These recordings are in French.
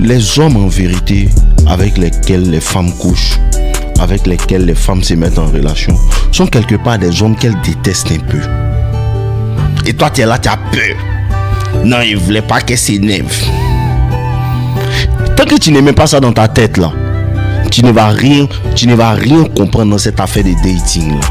les hommes en vérité avec lesquels les femmes couchent, avec lesquels les femmes se mettent en relation, sont quelque part des hommes qu'elles détestent un peu. Et toi, tu es là, tu as peur. Non, il ne voulait pas qu'elle s'énerve. Tant que tu n'aimais pas ça dans ta tête là, tu ne vas rien comprendre dans cette affaire de dating là.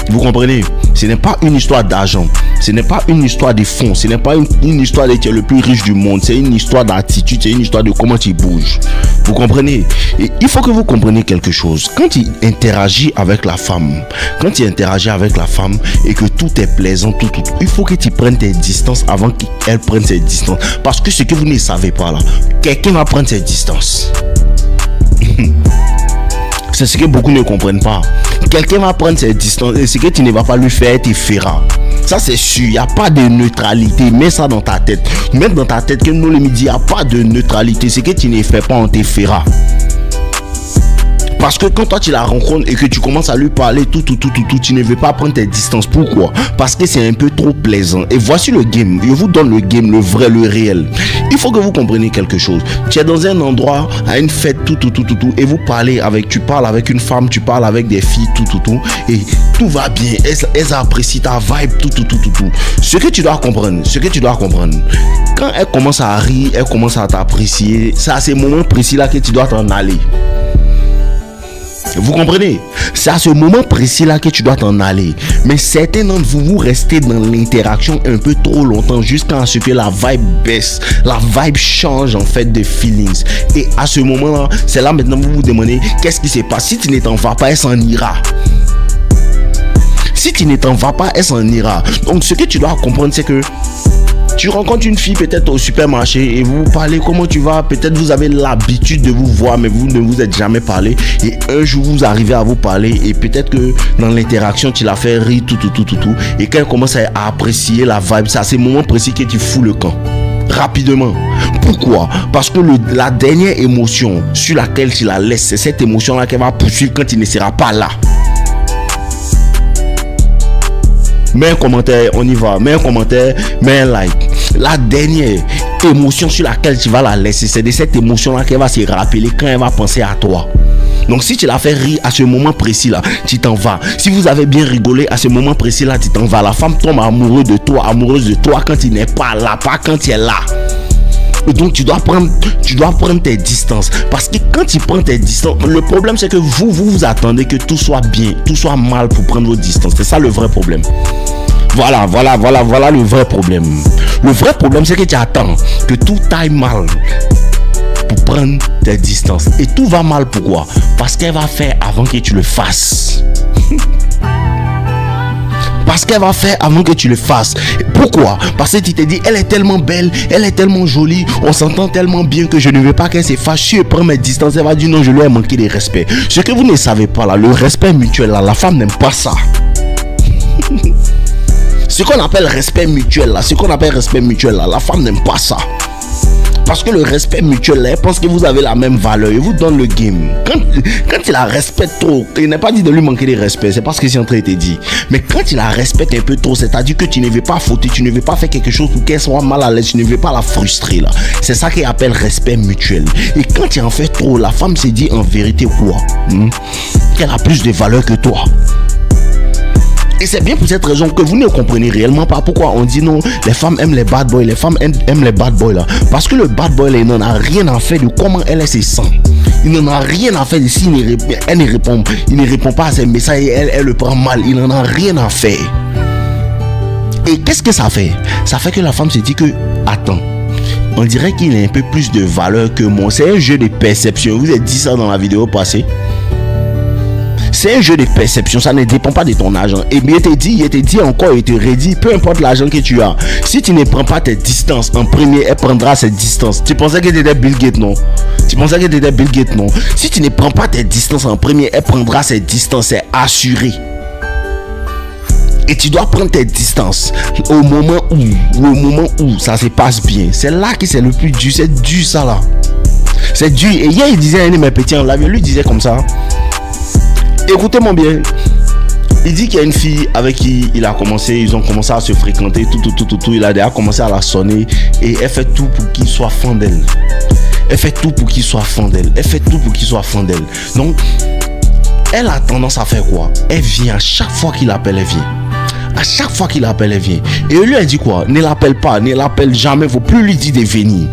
Vous comprenez? Ce n'est pas une histoire d'argent, ce n'est pas une histoire de fonds, ce n'est pas une histoire de tu es le plus riche du monde, c'est une histoire d'attitude, c'est une histoire de comment tu bouges. Vous comprenez? Et il faut que vous compreniez quelque chose. Quand tu interagis avec la femme, et que tout est plaisant, tout, il faut que tu prennes tes distances avant qu'elle prenne ses distances. Parce que ce que vous ne savez pas là, quelqu'un va prendre ses distances. C'est ce que beaucoup ne comprennent pas. Quelqu'un va prendre ses distances et ce que tu ne vas pas lui faire, tu feras. Ça c'est sûr, il n'y a pas de neutralité. Mets ça dans ta tête. Mets dans ta tête que nous le midi, il n'y a pas de neutralité. Ce que tu ne fais pas, on te fera. Parce que quand toi tu la rencontres et que tu commences à lui parler tout, tu ne veux pas prendre tes distances. Pourquoi? Parce que c'est un peu trop plaisant. Et voici le game. Je vous donne le game, le vrai, le réel. Il faut que vous compreniez quelque chose. Tu es dans un endroit, à une fête, tout, et vous parlez tu parles avec une femme, tu parles avec des filles, tout, et tout va bien. Elles apprécient ta vibe, tout. Ce que tu dois comprendre, quand elle commence à rire, elle commence à t'apprécier, c'est à ces moments précis là que tu dois t'en aller. Vous comprenez? C'est à ce moment précis là que tu dois t'en aller. Mais certains d'entre vous restez dans l'interaction un peu trop longtemps jusqu'à ce que la vibe baisse, la vibe change en fait de feelings. Et à ce moment là, c'est là maintenant vous vous demandez qu'est-ce qui se passe. Si tu ne t'en vas pas, elle s'en ira. Si tu ne t'en vas pas, elle s'en ira. Donc ce que tu dois comprendre, c'est que tu rencontres une fille peut-être au supermarché et vous parlez comment tu vas, peut-être vous avez l'habitude de vous voir mais vous ne vous êtes jamais parlé et un jour vous arrivez à vous parler et peut-être que dans l'interaction tu la fais rire tout et quand elle commence à apprécier la vibe, c'est à ces moments précis que tu fous le camp rapidement. Pourquoi? Parce que la dernière émotion sur laquelle tu la laisses, c'est cette émotion là qu'elle va poursuivre quand tu ne seras pas là. Mets un commentaire, on y va. Mets un commentaire, mets un like. La dernière émotion sur laquelle tu vas la laisser, c'est de cette émotion-là qu'elle va se rappeler quand elle va penser à toi. Donc si tu la fais rire à ce moment précis-là, tu t'en vas. Si vous avez bien rigolé à ce moment précis-là, tu t'en vas. La femme tombe amoureuse de toi quand tu n'es pas là, pas quand tu es là. Et donc tu dois prendre tes distances. Parce que quand tu prends tes distances, le problème c'est que vous attendez que tout soit bien, tout soit mal pour prendre vos distances. C'est ça le vrai problème. Voilà le vrai problème. Le vrai problème c'est que tu attends que tout aille mal pour prendre tes distances. Et tout va mal pourquoi? Parce qu'elle va faire avant que tu le fasses. Parce qu'elle va faire avant que tu le fasses. Pourquoi? Parce que tu te dis, elle est tellement belle, elle est tellement jolie, on s'entend tellement bien que je ne veux pas qu'elle se fâche. Si je prends mes distances, elle va dire non, je lui ai manqué de respect. Ce que vous ne savez pas là, le respect mutuel là, la femme n'aime pas ça. Ce qu'on appelle respect mutuel là, la femme n'aime pas ça. Parce que le respect mutuel, elle pense que vous avez la même valeur et vous donne le game. Quand tu la respectes trop, il n'est pas dit de lui manquer de respect, c'est pas ce que c'est en train de te dire. Mais quand tu la respectes un peu trop, c'est-à-dire que tu ne veux pas fauter, tu ne veux pas faire quelque chose pour qu'elle soit mal à l'aise, tu ne veux pas la frustrer là. C'est ça qu'il appelle respect mutuel. Et quand tu en fais trop, la femme se dit en vérité quoi? Qu'elle a plus de valeur que toi. Et c'est bien pour cette raison que vous ne comprenez réellement pas pourquoi on dit non, les femmes aiment les bad boys, les femmes aiment les bad boys là. Parce que le bad boy là, il n'en a rien à faire de comment elle se sent. Il n'en a rien à faire de si il ne répond pas à ses messages et elle le prend mal. Il n'en a rien à faire. Et qu'est-ce que ça fait? Ça fait que la femme se dit que, attends, on dirait qu'il a un peu plus de valeur que moi. C'est un jeu de perception. Je vous ai dit ça dans la vidéo passée. C'est un jeu de perception, ça ne dépend pas de ton argent. Et bien, il te dit encore, il te redit, peu importe l'argent que tu as, si tu ne prends pas tes distances en premier, elle prendra ses distances. Tu pensais que tu étais Bill Gates, non? Si tu ne prends pas tes distances en premier, elle prendra ses distances, c'est assuré. Et tu dois prendre tes distances au moment où ça se passe bien. C'est là que c'est le plus dur, c'est dur ça là. C'est dur. Et hier, il disait à un de mes petits en live, lui disait comme ça. Écoutez-moi bien. Il dit qu'il y a une fille avec qui ils ont commencé à se fréquenter, tout. Il a déjà commencé à la sonner et elle fait tout pour qu'il soit fan d'elle. Elle fait tout pour qu'il soit fan d'elle. Elle fait tout pour qu'il soit fan d'elle. Donc, elle a tendance à faire quoi? Elle vient à chaque fois qu'il appelle, elle vient. À chaque fois qu'il appelle, elle vient. Et lui, elle dit quoi? Ne l'appelle pas, ne l'appelle jamais. Il ne faut plus lui dire de venir.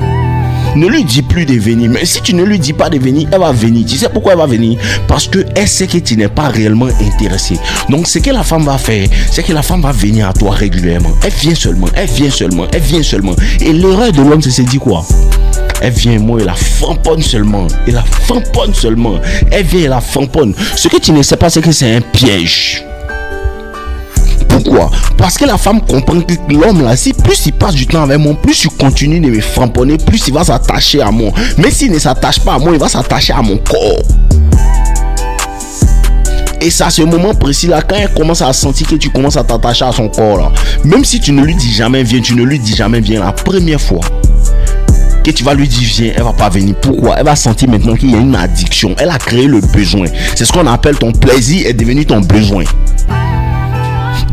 Ne lui dis plus de venir. Mais si tu ne lui dis pas de venir, elle va venir. Tu sais pourquoi elle va venir? Parce qu'elle sait que tu n'es pas réellement intéressé. Donc ce que la femme va faire, c'est que la femme va venir à toi régulièrement. Elle vient seulement, elle vient seulement, elle vient seulement. Et l'erreur de l'homme, c'est se dire quoi? Elle vient, moi, elle la famponne seulement. Elle la famponne seulement. Elle vient, elle la famponne. Ce que tu ne sais pas, c'est que c'est un piège. Pourquoi? Parce que la femme comprend que l'homme là, si plus il passe du temps avec moi, plus il continue de me framponner, plus il va s'attacher à moi. Mais s'il ne s'attache pas à moi, il va s'attacher à mon corps. Et c'est à ce moment précis là, quand elle commence à sentir que tu commences à t'attacher à son corps là, même si tu ne lui dis jamais viens, tu ne lui dis jamais viens, la première fois que tu vas lui dire viens, elle va pas venir. Pourquoi? Elle va sentir maintenant qu'il y a une addiction. Elle a créé le besoin. C'est ce qu'on appelle ton plaisir est devenu ton besoin.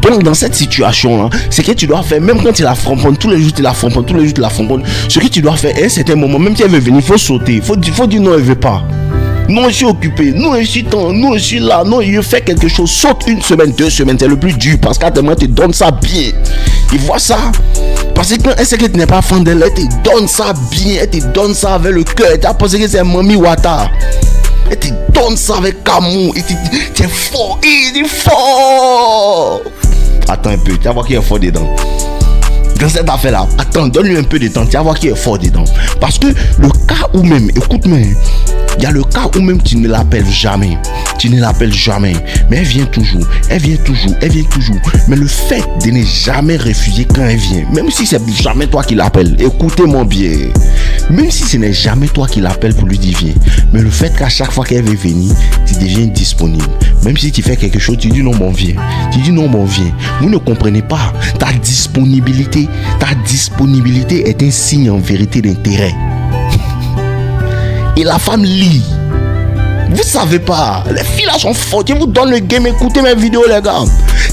Donc dans cette situation là, c'est que tu dois faire, même quand tu la framponnes, tous les jours tu la framponnes, tous les jours tu la framponnes, ce que tu dois faire à un certain moment, même si elle veut venir, il faut sauter, il faut dire non, elle veut pas. Non, je suis occupé, non, je suis temps, non, je suis là, non, je fais quelque chose, saute 1 semaine, 2 semaines, c'est le plus dur parce qu'à demain te donne ça bien. Il voit ça. Parce que quand elle sait que tu n'es pas fan d'elle, elle te donne ça bien, elle te donne ça avec le cœur, tu as pensé que c'est Mami Wata. Elle te donne ça avec amour, et tu es fort, il est fort. Attends un peu, tu vas voir qu'il est fort dedans. Dans cette affaire-là, attends, donne-lui un peu de temps, tu vas voir qu'il est fort dedans. Parce que le cas où même, écoute-moi, il y a le cas où même tu ne l'appelles jamais. Tu ne l'appelles jamais. Mais elle vient toujours, elle vient toujours, elle vient toujours. Mais le fait de ne jamais refuser quand elle vient, même si c'est jamais toi qui l'appelles, écoutez-moi bien. Même si ce n'est jamais toi qui l'appelles pour lui dire viens, mais le fait qu'à chaque fois qu'elle veut venir, tu deviens disponible. Même si tu fais quelque chose, tu dis non bon viens. Tu dis non bon viens. Vous ne comprenez pas. Ta disponibilité est un signe en vérité d'intérêt. Et la femme lit. Vous savez pas. Les filles là sont fortes. Je vous donne le game. Écoutez mes vidéos les gars.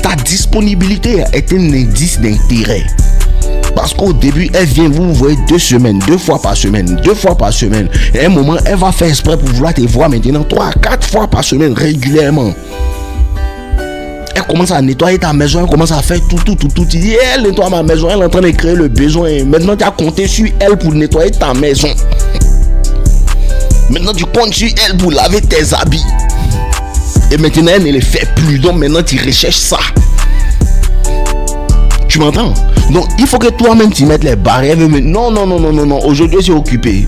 Ta disponibilité est un indice d'intérêt. Parce qu'au début, elle vient, vous voyez 2 semaines, 2 fois par semaine. Et à un moment, elle va faire exprès pour vouloir te voir maintenant 3 à 4 fois par semaine régulièrement. Elle commence à nettoyer ta maison, elle commence à faire tout. Tu dis, elle nettoie ma maison, elle est en train de créer le besoin. Maintenant, tu as compté sur elle pour nettoyer ta maison. Maintenant, tu comptes sur elle pour laver tes habits. Et maintenant, elle ne le fait plus. Donc, maintenant, tu recherches ça. Tu m'entends? Donc, il faut que toi-même tu mettes les barrières. Non, aujourd'hui, je suis occupé.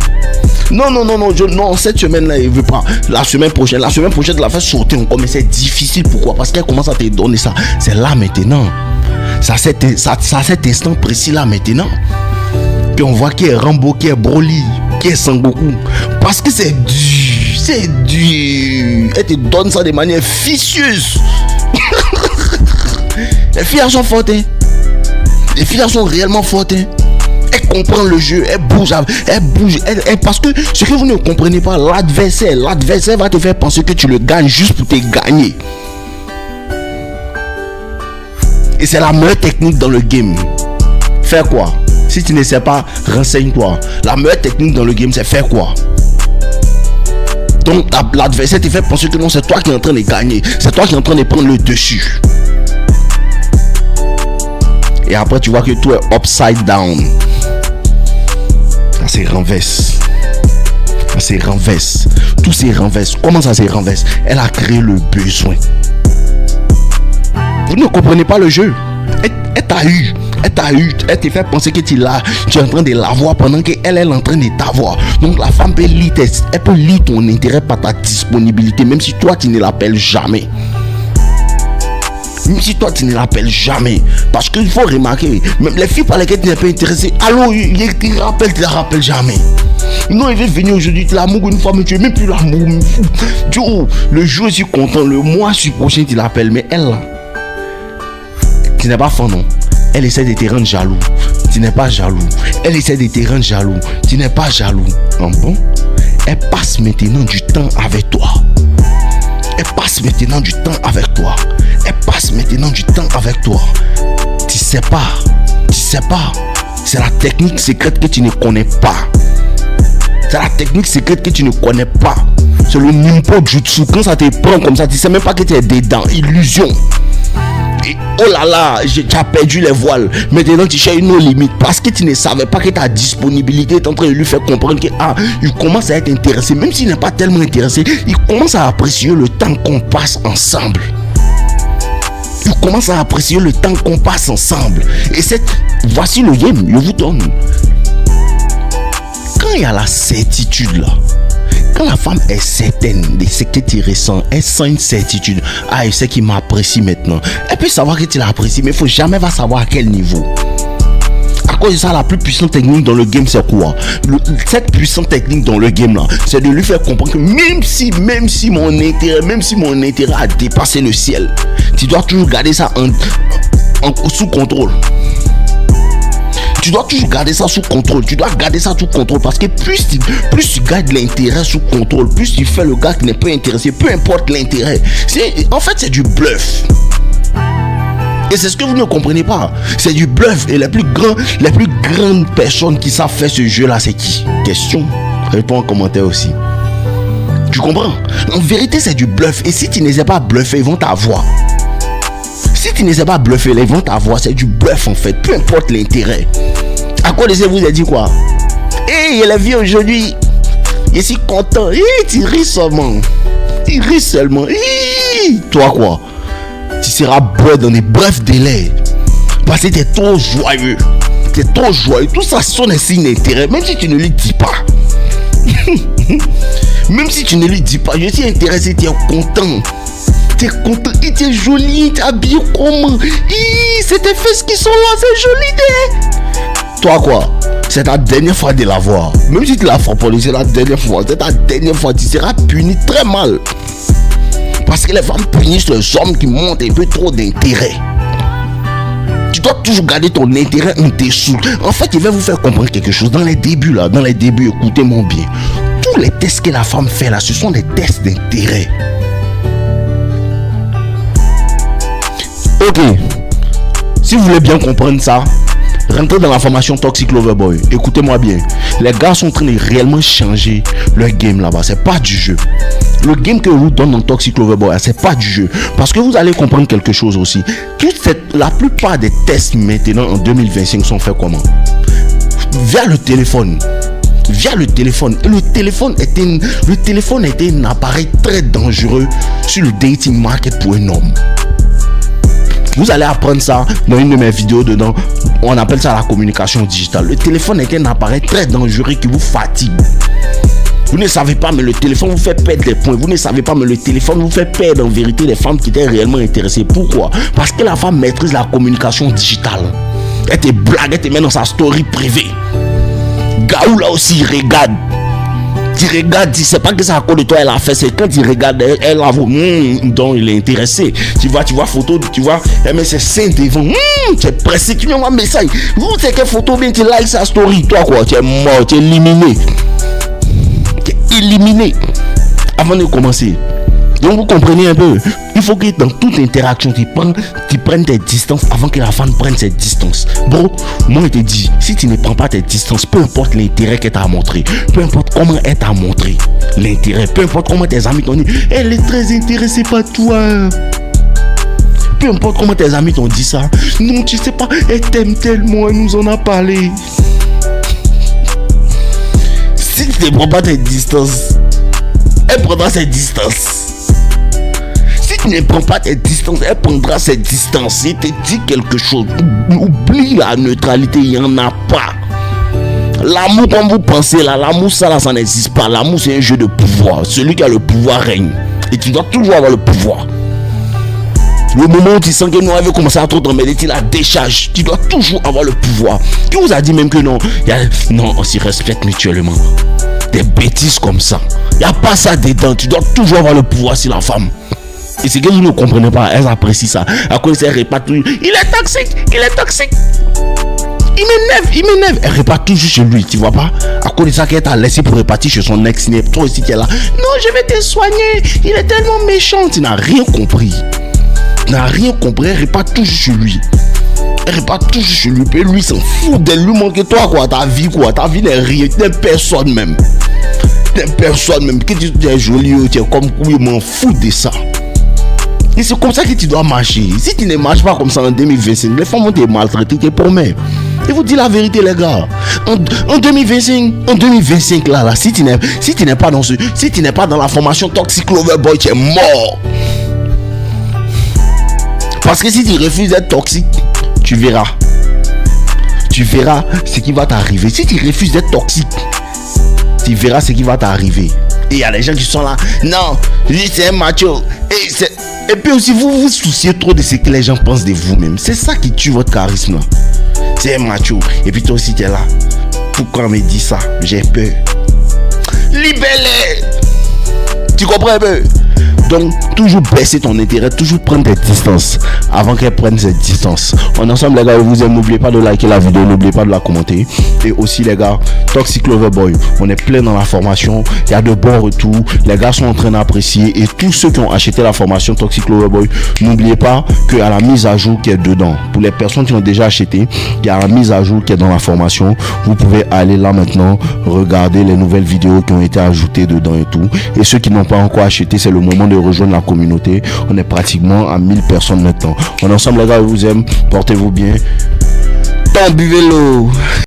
Non, cette semaine-là, il ne veut pas. La semaine prochaine, tu la fais sauter encore. Mais c'est difficile. Pourquoi? Parce qu'elle commence à te donner ça. C'est là maintenant. C'est à cet instant précis là maintenant. Puis on voit qu'il est Rambo, qu'il est Broly, qu'il est Sangoku. Parce que c'est dur. C'est dur. Elle te donne ça de manière vicieuse. Les filles sont fortes. Les filles sont réellement fortes. Elle comprend le jeu, elle bouge, parce que ce que vous ne comprenez pas, l'adversaire va te faire penser que tu le gagnes juste pour te gagner. Et c'est la meilleure technique dans le game. Faire quoi? Si tu ne sais pas, renseigne-toi. La meilleure technique dans le game, c'est faire quoi? Donc l'adversaire te fait penser que non, c'est toi qui es en train de gagner. C'est toi qui es en train de prendre le dessus. Et après tu vois que tout est upside down. Ça se renverse. Tout se renverse. Comment ça se renverse? Elle a créé le besoin. Vous ne comprenez pas le jeu. Elle t'a eu. Elle te fait penser que tu es en train de l'avoir pendant qu'elle est en train de t'avoir. Donc la femme peut lire ton intérêt par ta disponibilité, même si toi tu ne l'appelles jamais. Même si toi tu ne l'appelles jamais. Parce qu'il faut remarquer, même les filles par lesquelles tu n'es pas intéressé, allô, tu ne la rappelles jamais. Non, il veut venir aujourd'hui, tu l'amour une fois, mais tu n'es même plus l'amour. Le jour je suis content, le mois prochain tu l'appelles, mais elle là, tu n'es pas fan, non? Elle essaie de te rendre jaloux. Tu n'es pas jaloux. Elle essaie de te rendre jaloux. Tu n'es pas jaloux. Non, bon? Elle passe maintenant du temps avec toi. Tu sais pas. C'est la technique secrète que tu ne connais pas. C'est la technique secrète que tu ne connais pas. C'est le nimpo jutsu. Quand ça te prend comme ça, tu sais même pas que tu es dedans. Illusion. Et oh là là, tu as perdu les voiles. Maintenant tu cherches une autre limite parce que tu ne savais pas que ta disponibilité est en train de lui faire comprendre que il commence à être intéressé. Même s'il n'est pas tellement intéressé, il commence à apprécier le temps qu'on passe ensemble. Il commence à apprécier le temps qu'on passe ensemble. Et voici le game, je vous donne. Quand il y a la certitude là, quand la femme est certaine de ce que tu ressens, elle sent une certitude. Elle sait qu'il m'apprécie maintenant. Elle peut savoir que tu l'apprécies, mais il ne faut jamais savoir à quel niveau. À cause de ça, la plus puissante technique dans le game, c'est quoi? Cette puissante technique dans le game là, c'est de lui faire comprendre que même si mon intérêt a dépassé le ciel, tu dois toujours garder ça sous contrôle. Tu dois toujours garder ça sous contrôle. Tu dois garder ça sous contrôle parce que plus tu gardes l'intérêt sous contrôle, plus tu fais le gars qui n'est pas intéressé, peu importe l'intérêt. En fait, c'est du bluff. Et c'est ce que vous ne comprenez pas. C'est du bluff. Et les plus grandes personnes qui savent faire ce jeu-là, c'est qui? Question. Réponds en commentaire aussi. Tu comprends? En vérité, c'est du bluff. Et si tu ne sais pas bluffer, ils vont t'avoir. Si tu ne sais pas bluffer, ils vont t'avoir. C'est du bluff en fait. Peu importe l'intérêt. À quoi de ça vous avez dit quoi? Hey, la vie aujourd'hui. Je suis content. Hey, tu ris seulement. Tu ris seulement. Hey, toi quoi? Tu seras beau dans des brefs délais. Parce que tu es trop joyeux. Tu es trop joyeux. Tout ça sont des signes d'intérêt. Même si tu ne lui dis pas. Même si tu ne lui dis pas. Je suis intéressé. Tu es content. Tu es content. Et tu es joli. Tu es habillé comment? C'est tes fesses qui sont là. C'est joli. Toi quoi? C'est ta dernière fois de la voir. Même si tu la feras pas, c'est la dernière fois. C'est ta dernière fois. Tu seras puni très mal. Parce que les femmes punissent les hommes qui montrent un peu trop d'intérêt. Tu dois toujours garder ton intérêt en dessous. En fait, je vais vous faire comprendre quelque chose. Dans les débuts, écoutez-moi bien. Tous les tests que la femme fait là, ce sont des tests d'intérêt. Ok. Si vous voulez bien comprendre ça, rentrez dans la formation Toxic Lover Boy. Écoutez-moi bien. Les gars sont en train de réellement changer leur game là-bas. C'est pas du jeu. Le game que je vous donne dans Toxic Lover Boy, c'est pas du jeu. Parce que vous allez comprendre quelque chose aussi. La plupart des tests maintenant en 2025 sont faits comment? Via le téléphone. Le téléphone était un appareil très dangereux sur le dating market pour un homme. Vous allez apprendre ça dans une de mes vidéos dedans. On appelle ça la communication digitale. Le téléphone est un appareil très dangereux qui vous fatigue. Vous ne savez pas, mais le téléphone vous fait perdre des points. Vous ne savez pas, mais le téléphone vous fait perdre en vérité les femmes qui étaient réellement intéressées. Pourquoi? Parce que la femme maîtrise la communication digitale. Elle te blague, elle te met dans sa story privée. Gaou là aussi, il regarde. Tu regardes, c'est pas que c'est à cause de toi elle a fait, c'est quand tu regardes, elle avoue, donc il est intéressé. Tu vois photo, tu vois, elle met ses seins devant, tu es pressé, tu m'envoies un message. Vous savez quelle photo bien, tu likes sa story, toi quoi, tu es mort, tu es éliminé. Avant de commencer. Donc vous comprenez un peu. Il faut que dans toute interaction tu prennes tes distances avant que la femme prenne ses distances. Bro, moi je te dis, si tu ne prends pas tes distances, peu importe l'intérêt qu'elle t'a montré, peu importe comment elle t'a montré l'intérêt, peu importe comment tes amis t'ont dit, elle est très intéressée par toi. Peu importe comment tes amis t'ont dit ça. Non, tu sais pas, elle t'aime tellement, elle nous en a parlé. Si tu ne prends pas tes distances, elle prendra ses distances. Si tu ne prends pas tes distances, elle prendra ses distances. Si tu te dis quelque chose, oublie la neutralité, il n'y en a pas. L'amour, comme vous pensez là, l'amour, ça n'existe pas. L'amour, c'est un jeu de pouvoir. Celui qui a le pouvoir règne. Et tu dois toujours avoir le pouvoir. Le moment où tu sens que non, elle veut commencer à trop t'emmerder, tu la décharges. Tu dois toujours avoir le pouvoir. Qui vous a dit même que non? Non, on s'y respecte mutuellement. Des bêtises comme ça. Il n'y a pas ça dedans. Tu dois toujours avoir le pouvoir sur la femme. Et c'est que vous ne comprenez pas. Elles apprécient ça. À cause de ça, elle répète toujours. Il est toxique. Il m'énerve. Elle répète toujours chez lui. Tu vois pas? À cause de ça qu'elle t'a laissé pour répartir chez son ex. Toi aussi, tu es là. Non, je vais te soigner. Il est tellement méchant. Tu n'as rien compris. Elle répète toujours chez lui. Et lui s'en fout d'elle. Lui manque toi quoi. Ta vie n'est rien. T'es personne même. certaines personnes, même que tu es joli, tu es comme oui, m'en fous de ça. Et c'est comme ça que tu dois marcher. Si tu ne marches pas comme ça en 2025, les femmes vont te maltraiter, te promets. Je vous dis la vérité, les gars. En 2025 là, si tu n'es pas dans si tu n'es pas dans la formation Toxic Lover Boy, tu es mort. Parce que si tu refuses d'être toxique, tu verras. Tu verras ce qui va t'arriver. Si tu refuses d'être toxique, tu verras ce qui va t'arriver. Et il y a des gens qui sont là. Non, lui c'est un macho. Et puis aussi, vous vous souciez trop de ce que les gens pensent de vous-même. C'est ça qui tue votre charisme. C'est un macho. Et puis toi aussi, tu es là. Pourquoi on me dit ça? J'ai peur. Libère-les. Tu comprends un peu? Donc, toujours baisser ton intérêt, toujours prendre des distances avant qu'elle prenne cette distance. On est ensemble, les gars. Je vous aime. N'oubliez pas de liker la vidéo, n'oubliez pas de la commenter. Et aussi, les gars, Toxic Lover Boy, on est plein dans la formation. Il y a de bons retours. Les gars sont en train d'apprécier. Et tous ceux qui ont acheté la formation Toxic Lover Boy, n'oubliez pas qu'il y a la mise à jour qui est dedans. Pour les personnes qui ont déjà acheté, il y a la mise à jour qui est dans la formation. Vous pouvez aller là maintenant, regarder les nouvelles vidéos qui ont été ajoutées dedans et tout. Et ceux qui n'ont pas encore acheté, c'est le moment de rejoindre la communauté. On est pratiquement à 1000 personnes maintenant. On est ensemble, les gars. Je vous aime. Portez-vous bien. Tant buvez l'eau.